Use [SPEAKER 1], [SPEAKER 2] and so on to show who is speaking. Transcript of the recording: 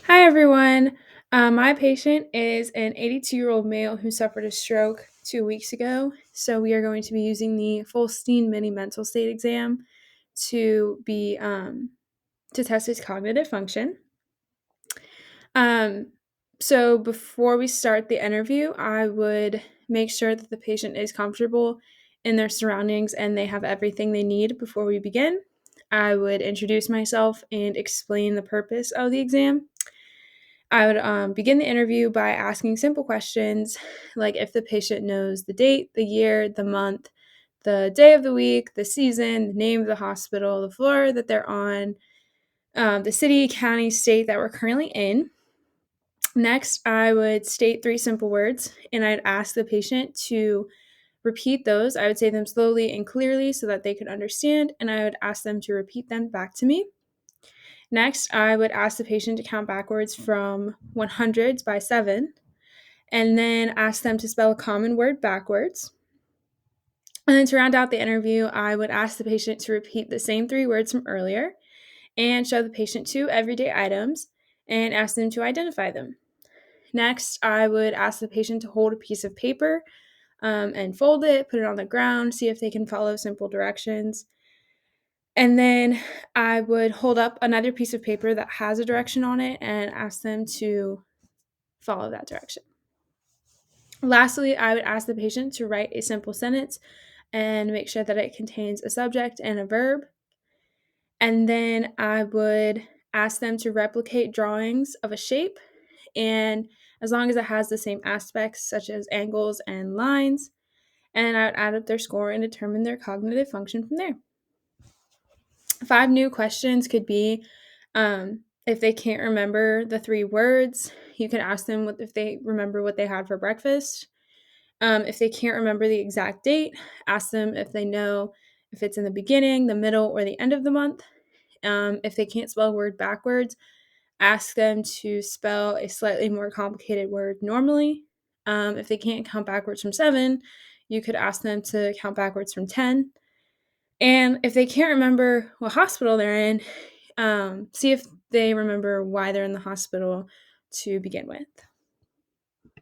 [SPEAKER 1] Hi, everyone. My patient is an 82-year-old male who suffered a stroke 2 weeks ago. So, we are going to be using the full Steen mini mental state exam to be to test his cognitive function. Um, so, before we start the interview, I would make sure that the patient is comfortable in their surroundings and they have everything they need before we begin. I would introduce myself and explain the purpose of the exam. I would begin the interview by asking simple questions like if the patient knows the date, the year, the month, the day of the week, the season, the name of the hospital, the floor that they're on, the city, county, state that we're currently in. Next, I would state three simple words and I'd ask the patient to repeat those. I would say them slowly and clearly so that they could understand, and I would ask them to repeat them back to me. Next, I would ask the patient to count backwards from 100s by 7, and then ask them to spell a common word backwards. And then to round out the interview, I would ask the patient to repeat the same three words from earlier and show the patient two everyday items and ask them to identify them. Next, I would ask the patient to hold a piece of paper and fold it, put it on the ground, see if they can follow simple directions. And then I would hold up another piece of paper that has a direction on it and ask them to follow that direction. Lastly, I would ask the patient to write a simple sentence and make sure that it contains a subject and a verb. And then I would ask them to replicate drawings of a shape, and as long as it has the same aspects, such as angles and lines, and I would add up their score and determine their cognitive function from there. 5 new questions could be if they can't remember the three words, you could ask them if they remember what they had for breakfast. If they can't remember the exact date, ask them if they know if it's in the beginning, the middle, or the end of the month. If they can't spell a word backwards, ask them to spell a slightly more complicated word normally. If they can't count backwards from 7, you could ask them to count backwards from 10. And if they can't remember what hospital they're in, see if they remember why they're in the hospital to begin with.